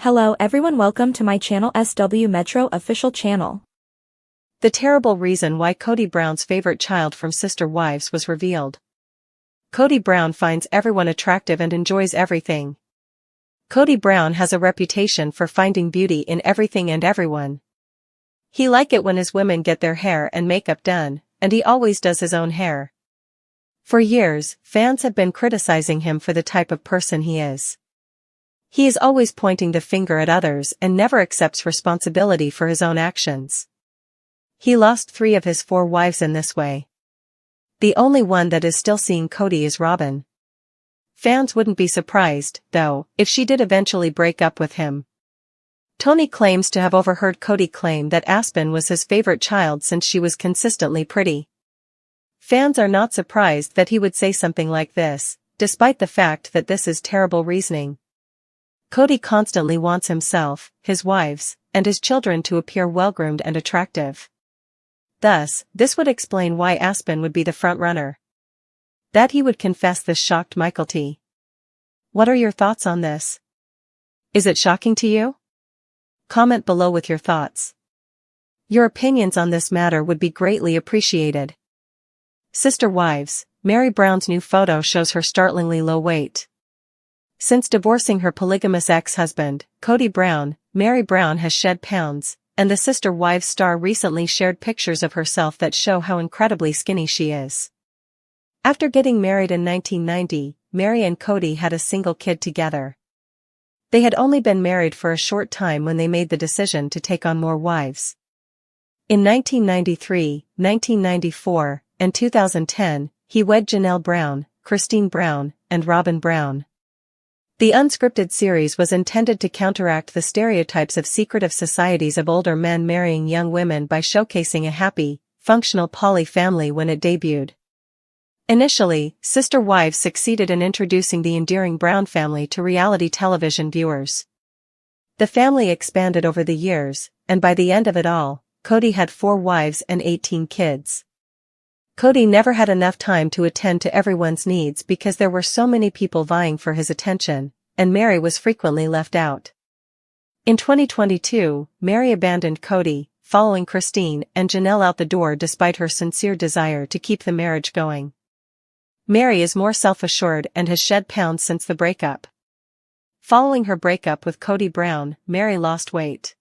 Hello everyone, welcome to my channel SW Metro official channel. The terrible reason why Kody Brown's favorite child from Sister Wives was revealed. Kody Brown finds everyone attractive and enjoys everything. Kody Brown has a reputation for finding beauty in everything and everyone. He like it when his women get their hair and makeup done, and he always does his own hair. For years, fans have been criticizing him for the type of person he is. He is always pointing the finger at others and never accepts responsibility for his own actions. He lost 3 of his 4 wives in this way. The only one that is still seeing Kody is Robin. Fans wouldn't be surprised, though, if she did eventually break up with him. Tony claims to have overheard Kody claim that Aspen was his favorite child since she was consistently pretty. Fans are not surprised that he would say something like this, despite the fact that this is terrible reasoning. Kody constantly wants himself, his wives, and his children to appear well-groomed and attractive. Thus, this would explain why Aspen would be the front-runner. That he would confess this shocked Michael T. What are your thoughts on this? Is it shocking to you? Comment below with your thoughts. Your opinions on this matter would be greatly appreciated. Sister Wives, Meri Brown's new photo shows her startlingly low weight. Since divorcing her polygamous ex-husband, Kody Brown, Meri Brown has shed pounds, and the Sister Wives star recently shared pictures of herself that show how incredibly skinny she is. After getting married in 1990, Meri and Kody had a single kid together. They had only been married for a short time when they made the decision to take on more wives. In 1993, 1994, and 2010, he wed Janelle Brown, Christine Brown, and Robin Brown. The unscripted series was intended to counteract the stereotypes of secretive societies of older men marrying young women by showcasing a happy, functional poly family when it debuted. Initially, Sister Wives succeeded in introducing the endearing Brown family to reality television viewers. The family expanded over the years, and by the end of it all, Kody had 4 wives and 18 kids. Kody never had enough time to attend to everyone's needs because there were so many people vying for his attention, and Meri was frequently left out. In 2022, Meri abandoned Kody, following Christine and Janelle out the door despite her sincere desire to keep the marriage going. Meri is more self-assured and has shed pounds since the breakup. Following her breakup with Kody Brown, Meri lost weight.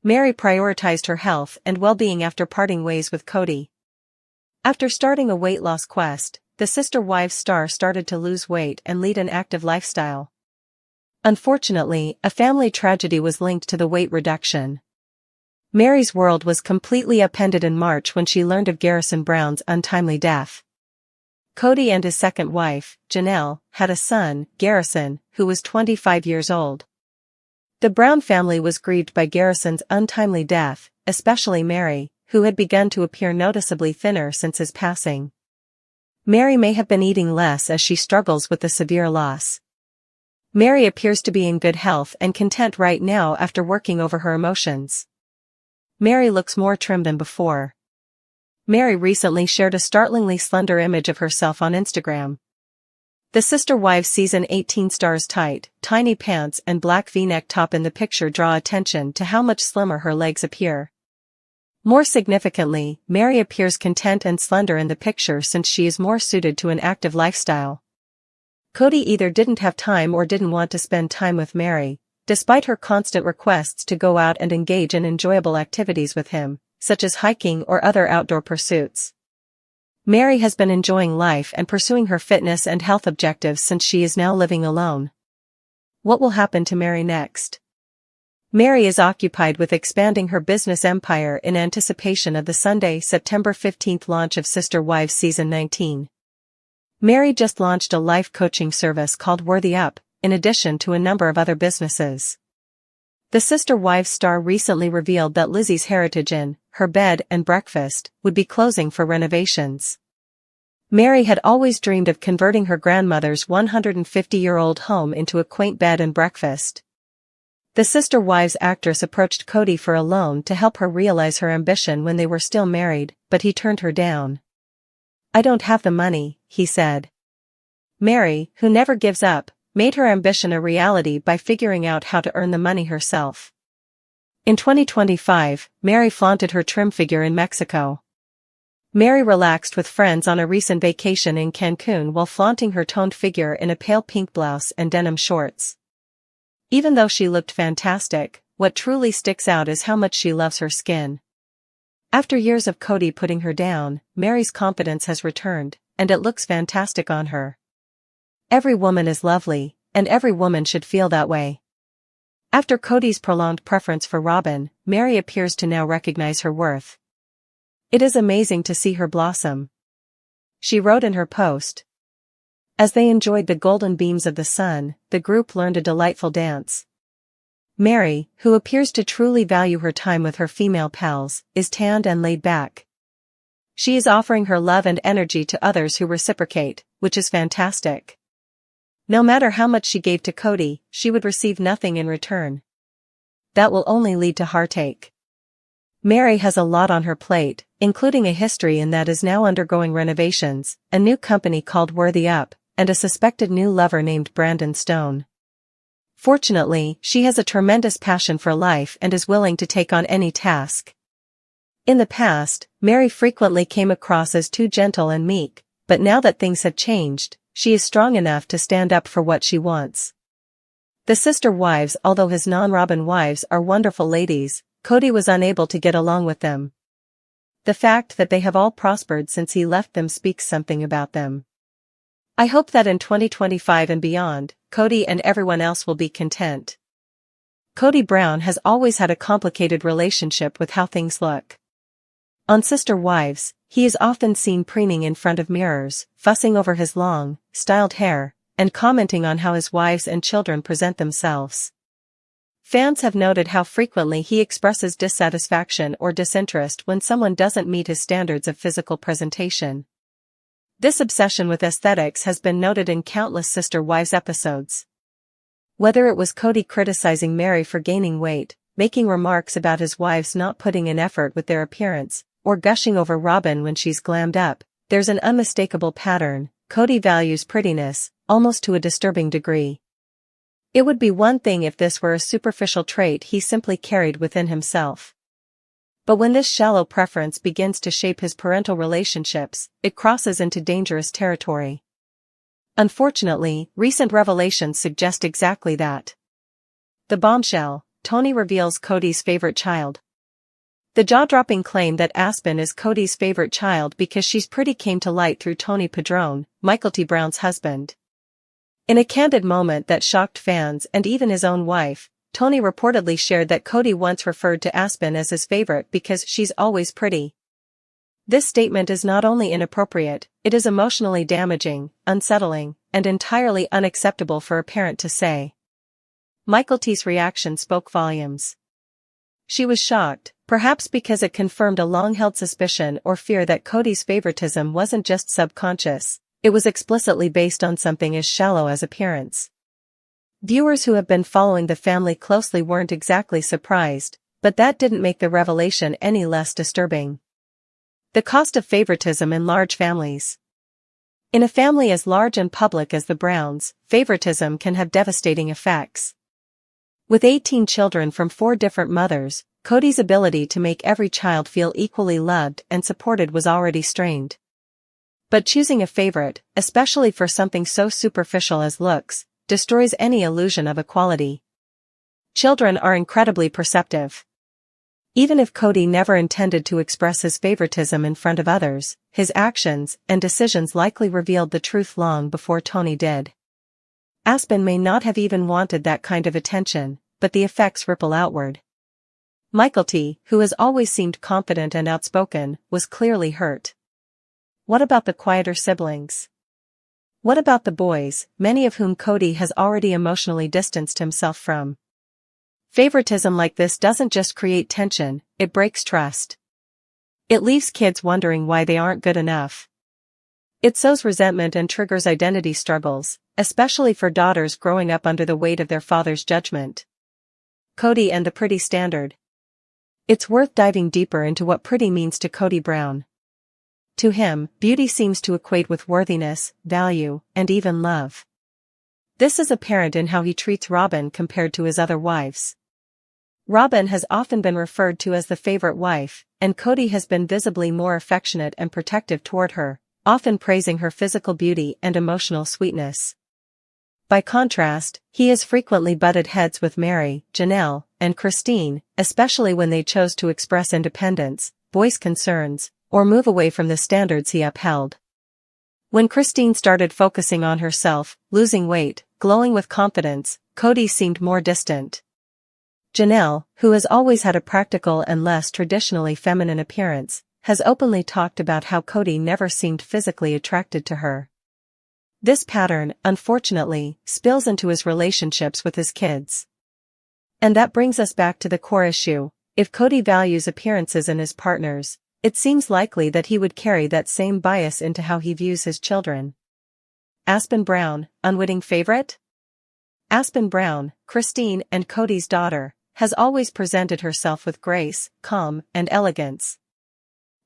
Meri prioritized her health and well-being after parting ways with Kody. After starting a weight loss quest, the Sister Wives star started to lose weight and lead an active lifestyle. Unfortunately, a family tragedy was linked to the weight reduction. Meri's world was completely upended in March when she learned of Garrison Brown's untimely death. Kody and his second wife, Janelle, had a son, Garrison, who was 25 years old. The Brown family was grieved by Garrison's untimely death, especially Meri, who had begun to appear noticeably thinner since his passing. Meri may have been eating less as she struggles with the severe loss. Meri appears to be in good health and content right now after working over her emotions. Meri looks more trim than before. Meri recently shared a startlingly slender image of herself on Instagram. The Sister Wives season 18 star's tight, tiny pants and black V-neck top in the picture draw attention to how much slimmer her legs appear. More significantly, Meri appears content and slender in the picture since she is more suited to an active lifestyle. Kody either didn't have time or didn't want to spend time with Meri, despite her constant requests to go out and engage in enjoyable activities with him, such as hiking or other outdoor pursuits. Meri has been enjoying life and pursuing her fitness and health objectives since she is now living alone. What will happen to Meri next? Meri is occupied with expanding her business empire in anticipation of the Sunday, September 15th launch of Sister Wives Season 19. Meri just launched a life coaching service called Worthy Up, in addition to a number of other businesses. The Sister Wives star recently revealed that Lizzie's Heritage Inn, her bed and breakfast, would be closing for renovations. Meri had always dreamed of converting her grandmother's 150-year-old home into a quaint bed and breakfast. The Sister Wives actress approached Kody for a loan to help her realize her ambition when they were still married, but he turned her down. "I don't have the money," he said. Meri, who never gives up, made her ambition a reality by figuring out how to earn the money herself. In 2025, Mary flaunted her trim figure in Mexico. Mary relaxed with friends on a recent vacation in Cancun while flaunting her toned figure in a pale pink blouse and denim shorts. Even though she looked fantastic, what truly sticks out is how much she loves her skin. After years of Kody putting her down, Mary's confidence has returned, and it looks fantastic on her. Every woman is lovely, and every woman should feel that way. After Kody's prolonged preference for Robin, Mary appears to now recognize her worth. It is amazing to see her blossom. She wrote in her post. As they enjoyed the golden beams of the sun, the group learned a delightful dance. Mary, who appears to truly value her time with her female pals, is tanned and laid back. She is offering her love and energy to others who reciprocate, which is fantastic. No matter how much she gave to Kody, she would receive nothing in return. That will only lead to heartache. Mary has a lot on her plate, including a history in that is now undergoing renovations, a new company called Worthy Up, and a suspected new lover named Brandon Stone. Fortunately, she has a tremendous passion for life and is willing to take on any task. In the past, Mary frequently came across as too gentle and meek, but now that things have changed, she is strong enough to stand up for what she wants. The sister wives, although his non-Robin wives are wonderful ladies, Kody was unable to get along with them. The fact that they have all prospered since he left them speaks something about them. I hope that in 2025 and beyond, Kody and everyone else will be content. Kody Brown has always had a complicated relationship with how things look. On Sister Wives, he is often seen preening in front of mirrors, fussing over his long, styled hair, and commenting on how his wives and children present themselves. Fans have noted how frequently he expresses dissatisfaction or disinterest when someone doesn't meet his standards of physical presentation. This obsession with aesthetics has been noted in countless Sister Wives episodes. Whether it was Kody criticizing Mary for gaining weight, making remarks about his wives not putting in effort with their appearance, or gushing over Robin when she's glammed up, there's an unmistakable pattern. Kody values prettiness, almost to a disturbing degree. It would be one thing if this were a superficial trait he simply carried within himself. But when this shallow preference begins to shape his parental relationships, it crosses into dangerous territory. Unfortunately, recent revelations suggest exactly that. The bombshell: Tony reveals Kody's favorite child. The jaw-dropping claim that Aspen is Kody's favorite child because she's pretty came to light through Tony Padron, Michael T. Brown's husband. In a candid moment that shocked fans and even his own wife, Tony reportedly shared that Kody once referred to Aspen as his favorite because she's always pretty. This statement is not only inappropriate, it is emotionally damaging, unsettling, and entirely unacceptable for a parent to say. Michael T's reaction spoke volumes. She was shocked, perhaps because it confirmed a long-held suspicion or fear that Kody's favoritism wasn't just subconscious, it was explicitly based on something as shallow as appearance. Viewers who have been following the family closely weren't exactly surprised, but that didn't make the revelation any less disturbing. The cost of favoritism in large families. In a family as large and public as the Browns, favoritism can have devastating effects. With 18 children from 4 different mothers, Kody's ability to make every child feel equally loved and supported was already strained. But choosing a favorite, especially for something so superficial as looks, destroys any illusion of equality. Children are incredibly perceptive. Even if Kody never intended to express his favoritism in front of others, his actions and decisions likely revealed the truth long before Tony did. Aspen may not have even wanted that kind of attention, but the effects ripple outward. Michael T., who has always seemed confident and outspoken, was clearly hurt. What about the quieter siblings? What about the boys, many of whom Kody has already emotionally distanced himself from? Favoritism like this doesn't just create tension, it breaks trust. It leaves kids wondering why they aren't good enough. It sows resentment and triggers identity struggles, especially for daughters growing up under the weight of their father's judgment. Kody and the pretty standard. It's worth diving deeper into what pretty means to Kody Brown. To him, beauty seems to equate with worthiness, value, and even love. This is apparent in how he treats Robin compared to his other wives. Robin has often been referred to as the favorite wife, and Kody has been visibly more affectionate and protective toward her, often praising her physical beauty and emotional sweetness. By contrast, he has frequently butted heads with Meri, Janelle, and Christine, especially when they chose to express independence, voice concerns, or move away from the standards he upheld. When Christine started focusing on herself, losing weight, glowing with confidence, Kody seemed more distant. Janelle, who has always had a practical and less traditionally feminine appearance, has openly talked about how Kody never seemed physically attracted to her. This pattern, unfortunately, spills into his relationships with his kids. And that brings us back to the core issue. If Kody values appearances in his partners, it seems likely that he would carry that same bias into how he views his children. Aspen Brown, unwitting favorite? Aspen Brown, Christine and Kody's daughter, has always presented herself with grace, calm, and elegance.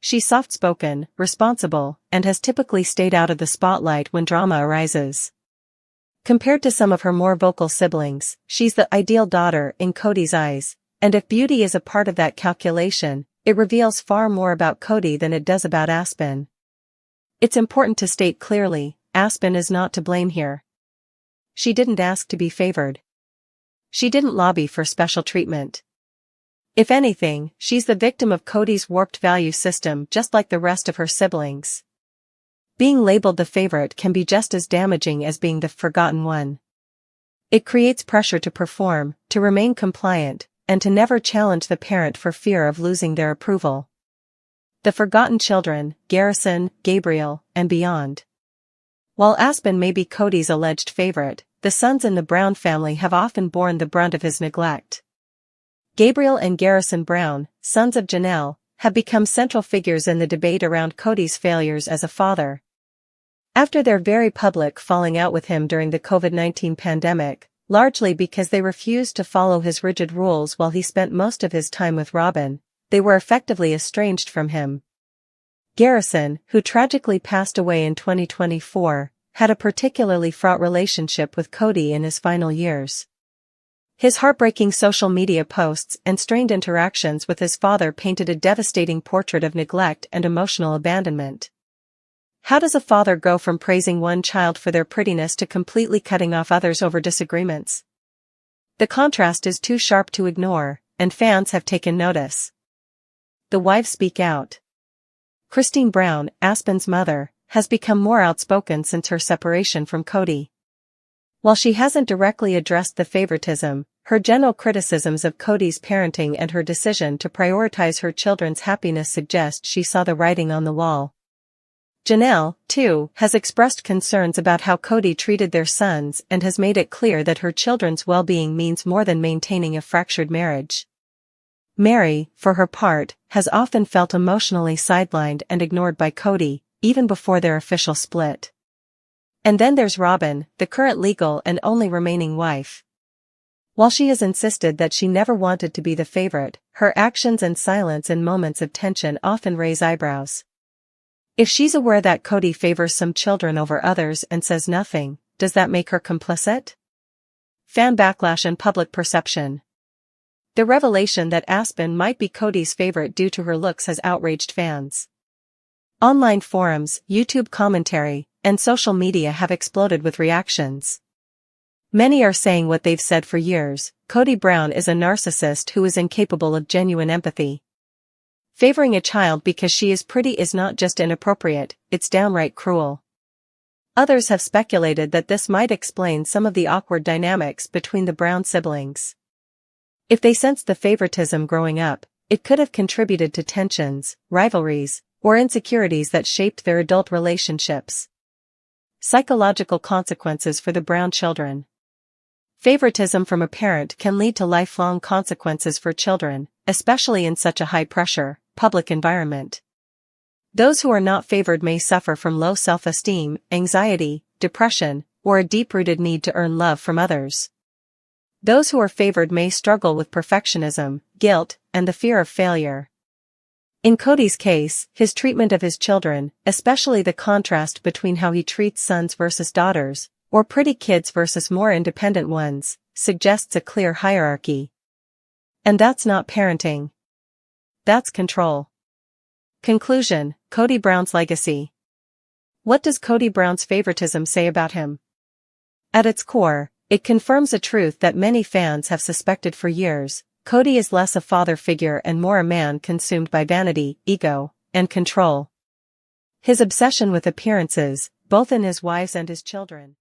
She's soft-spoken, responsible, and has typically stayed out of the spotlight when drama arises. Compared to some of her more vocal siblings, she's the ideal daughter in Kody's eyes, and if beauty is a part of that calculation, it reveals far more about Kody than it does about Aspen. It's important to state clearly, Aspen is not to blame here. She didn't ask to be favored. She didn't lobby for special treatment. If anything, she's the victim of Kody's warped value system just like the rest of her siblings. Being labeled the favorite can be just as damaging as being the forgotten one. It creates pressure to perform, to remain compliant, and to never challenge the parent for fear of losing their approval. The forgotten children, Garrison, Gabriel, and beyond. While Aspen may be Kody's alleged favorite, the sons in the Brown family have often borne the brunt of his neglect. Gabriel and Garrison Brown, sons of Janelle, have become central figures in the debate around Kody's failures as a father. After their very public falling out with him during the COVID-19 pandemic, largely because they refused to follow his rigid rules while he spent most of his time with Robin, they were effectively estranged from him. Garrison, who tragically passed away in 2024, had a particularly fraught relationship with Kody in his final years. His heartbreaking social media posts and strained interactions with his father painted a devastating portrait of neglect and emotional abandonment. How does a father go from praising one child for their prettiness to completely cutting off others over disagreements? The contrast is too sharp to ignore, and fans have taken notice. The wives speak out. Christine Brown, Aspen's mother, has become more outspoken since her separation from Kody. While she hasn't directly addressed the favoritism, her general criticisms of Kody's parenting and her decision to prioritize her children's happiness suggest she saw the writing on the wall. Janelle, too, has expressed concerns about how Kody treated their sons and has made it clear that her children's well-being means more than maintaining a fractured marriage. Meri, for her part, has often felt emotionally sidelined and ignored by Kody, even before their official split. And then there's Robin, the current legal and only remaining wife. While she has insisted that she never wanted to be the favorite, her actions and silence in moments of tension often raise eyebrows. If she's aware that Kody favors some children over others and says nothing, does that make her complicit? Fan backlash and public perception. The revelation that Aspen might be Kody's favorite due to her looks has outraged fans. Online forums, YouTube commentary, and social media have exploded with reactions. Many are saying what they've said for years: Kody Brown is a narcissist who is incapable of genuine empathy. Favoring a child because she is pretty is not just inappropriate, it's downright cruel. Others have speculated that this might explain some of the awkward dynamics between the Brown siblings. If they sensed the favoritism growing up, it could have contributed to tensions, rivalries, or insecurities that shaped their adult relationships. Psychological consequences for the Brown children. Favoritism from a parent can lead to lifelong consequences for children, especially in such a high-pressure, public environment. Those who are not favored may suffer from low self-esteem, anxiety, depression, or a deep-rooted need to earn love from others. Those who are favored may struggle with perfectionism, guilt, and the fear of failure. In Kody's case, his treatment of his children, especially the contrast between how he treats sons versus daughters, or pretty kids versus more independent ones, suggests a clear hierarchy. And that's not parenting. That's control. Conclusion: Kody Brown's legacy. What does Kody Brown's favoritism say about him? At its core, it confirms a truth that many fans have suspected for years. Kody is less a father figure and more a man consumed by vanity, ego, and control. His obsession with appearances, both in his wives and his children,